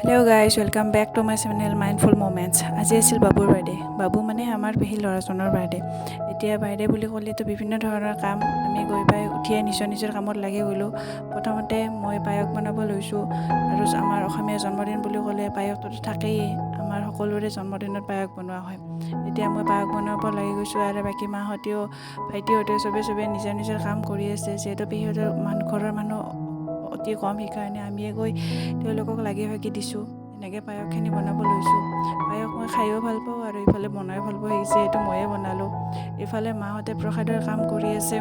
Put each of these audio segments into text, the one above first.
Hello' guys welcome back to my channel mindful moments. আজি আছিল বাবুৰ বাৰ্থডে। বাবু মানে আমাৰ পেহী ল'ৰাজনৰ বাৰ্থডে। এতিয়া বাৰ্থডে বুলি ক'লেতো বিভিন্ন ধৰণৰ কাম। আমি গৈ পাই উঠিয়ে নিজৰ কামত লাগি গ'লোঁ। প্ৰথমতে মই পায়স বনাব লৈছোঁ আৰু আমাৰ অসমীয়া জন্মদিন বুলি ক'লে পায়সটোতো থাকেই। আমাৰ সকলোৰে জন্মদিনত পায়স বনোৱা হয়। এতিয়া মই পায়স বনাব লাগি গৈছোঁ আৰু বাকী মাহঁতেও ভাইটিহঁতেও চবে নিজৰ কাম কৰি আছে। যিহেতু পেহীহঁতৰ ঘৰৰ মানুহ অতি কম, সেইকাৰণে আমিয়ে গৈ তেওঁলোকক লাগি ভাগি দিছোঁ। এনেকৈ পায়সখিনি বনাব লৈছোঁ। পায়স মই খায়ো ভাল পাওঁ আৰু ইফালে বনায়ো ভাল পাওঁ, যিহেতু ময়ে বনালোঁ। ইফালে মাহঁতে প্ৰসাদৰ কাম কৰি আছে।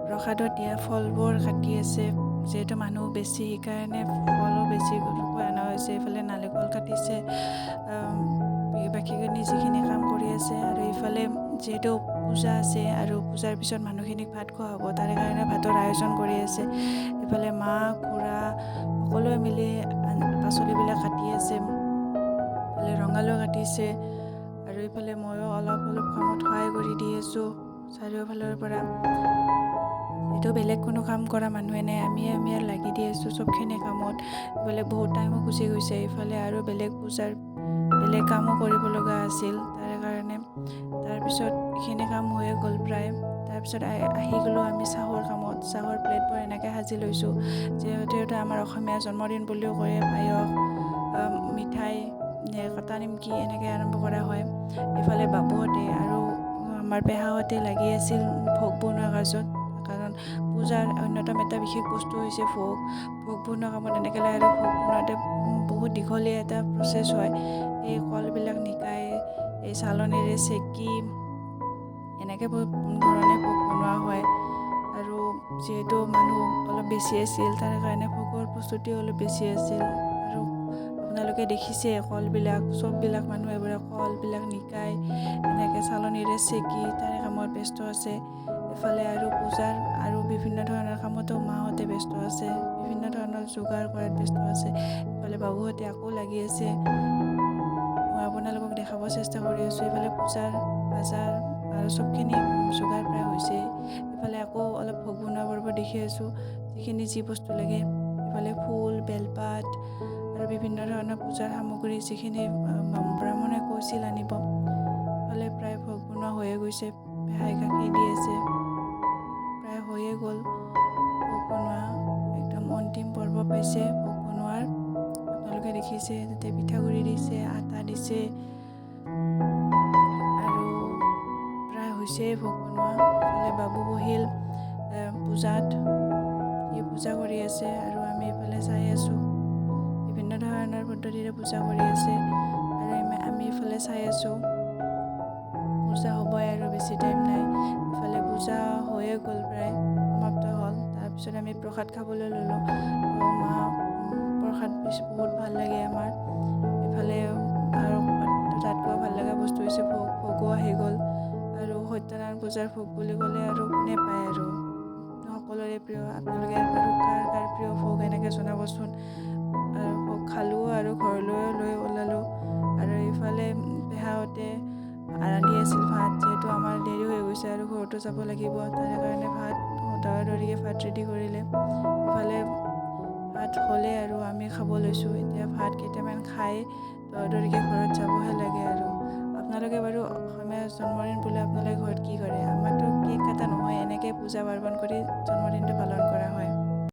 প্ৰসাদত দিয়া ফলবোৰ কাটি আছে। যিহেতু মানুহ বেছি, সেইকাৰণে ফলো বেছিকৈ অনা হৈছে। ইফালে নাৰিকল কাটিছে, বাকীখিনি যিখিনি কাম কৰি আছে। আৰু ইফালে যিহেতু পূজা আছে আৰু পূজাৰ পিছত মানুহখিনিক ভাত খোৱা হ'ব, তাৰে কাৰণে ভাতৰ আয়োজন কৰি আছে। ইফালে মা খুৰা সকলোৱে মিলি পাচলিবিলাক কাটি আছে। ইফালে ৰঙালাও কাটিছে আৰু ইফালে ময়ো অলপ কামত সহায় কৰি দি আছোঁ চাৰিওফালৰ পৰা। এইটো বেলেগ কোনো কাম কৰা মানুহে নাই, আমি লাগি দি আছোঁ চবখিনি কামত। ইফালে বহুত টাইমো গুচি গৈছে। ইফালে আৰু বেলেগ কামো কৰিব লগা আছিল, তাৰে কাৰণে। তাৰপিছত এইখিনি কাম হৈয়ে গ'ল প্ৰায়। তাৰপিছত আহি গ'লোঁ আমি চাহৰ কামত। চাহৰ প্লেটবোৰ এনেকৈ সাজি লৈছোঁ। যিহেতু আমাৰ অসমীয়া জন্মদিন বুলিও কয়, পায়স, মিঠাই, কটা নিমকি এনেকৈ আৰম্ভ কৰা হয়। ইফালে বাবুহঁতে আৰু আমাৰ পেহাহঁতে লাগি আছিল ভোগ বনোৱা কাৰ্যত। কাৰণ পূজাৰ অন্যতম এটা বিশেষ বস্তু হৈছে ভোগ বনোৱা কামত এনেকৈ লাগে। আৰু ভোগ বনোৱাতে বহুত দীঘলীয়া এটা প্ৰচেছ হয়। এই কলবিলাক নিকাই, এই চালনীৰে চেকি এনেকৈ বহুত ধৰণে ভোগ বনোৱা হয়। আৰু যিহেতু মানুহ অলপ বেছি আছিল, তাৰ কাৰণে ভোগৰ প্ৰস্তুতিও অলপ বেছি আছিল। আৰু আপোনালোকে দেখিছে কলবিলাক, চববিলাক মানুহ এইবোৰে কলবিলাক নিকাই এনেকৈ চালনীৰে চেকি তাৰে কামত ব্যস্ত আছে। ইফালে আৰু পূজাৰ আৰু বিভিন্ন ধৰণৰ কামতো মাহঁতে ব্যস্ত আছে, বিভিন্ন ধৰণৰ যোগাৰ কৰাত ব্যস্ত আছে। ইফালে বাবুহঁতে আকৌ লাগি আছে। মই আপোনালোকক দেখাব চেষ্টা কৰি আছোঁ। ইফালে পূজাৰ বাজাৰ আৰু চবখিনি যোগাৰ প্ৰায় হৈছে। ইফালে আকৌ অলপ ভোগ বনোৱা পৰ্ব দেখি আছোঁ, যিখিনি যি বস্তু লাগে। ইফালে ফুল, বেলপাত আৰু বিভিন্ন ধৰণৰ পূজাৰ সামগ্ৰী, যিখিনি ব্ৰাহ্মণে কৈছিল আনিব। ইফালে প্ৰায় ভোগ বনোৱা হৈয়ে গৈছে। পেহাই গাখীৰ দি আছে, প্ৰায় হৈয়ে গ'ল ভোগ বনোৱা। একদম অন্তিম পৰ্ব পাইছে ভোগ বনোৱাৰ। আপোনালোকে দেখিছে তাতে পিঠাগুড়ি দিছে, আটা দিছে আৰু প্ৰায় হৈছে ভোগ বনোৱা। ইফালে বাবু বহিল পূজাত, সি পূজা কৰি আছে আৰু আমি এইফালে চাই আছোঁ। বিভিন্ন ধৰণৰ পদ্ধতিৰে পূজা কৰি আছে আৰু আমি এইফালে চাই আছোঁ। পূজা হ'বই আৰু বেছি টাইম নাই। ইফালে পূজা হৈয়ে গ'ল, প্ৰায় সমাপ্ত হ'ল। তাৰপিছত আমি প্ৰসাদ খাবলৈ ল'লোঁ। প্ৰসাদ বহুত ভাল লাগে আমাৰ। ইফালে আৰু তাতকৈ ভাল লগা বস্তু হৈছে ভোগো আহি গ'ল। আৰু সত্যনাৰায়ণ পূজাৰ ভোগ বুলি ক'লে আৰু কোনে পায় আৰু সকলোৰে প্ৰিয়। আপোনালোকে আৰু কাৰ প্ৰিয় ভোগ এনেকৈ জনাবচোন। আৰু ভোগ খালোঁ আৰু ঘৰলৈ লৈ ওলালোঁ। আৰু ইফালে পেহাহঁতে ৰান্ধি আছিল ভাত। যিহেতু আমাৰ দেৰি হৈ গৈছে আৰু ঘৰতো যাব লাগিব, তাৰে কাৰণে দৌৰাদৌৰিকৈ ভাত ৰেডি কৰিলে। ইফালে ভাত হ'লে আৰু আমি খাব লৈছোঁ। এতিয়া ভাত কেইটামান খাই দৌৰাদৌৰিকৈ ঘৰত যাবহে লাগে। আৰু আপোনালোকে বাৰু অসমীয়া জন্মদিন বুলি আপোনালোকে ঘৰত কি কৰে? আমাৰতো কেক কটা নহয়, এনেকৈ পূজা পাৰ্বণ কৰি জন্মদিনটো পালন কৰা হয়।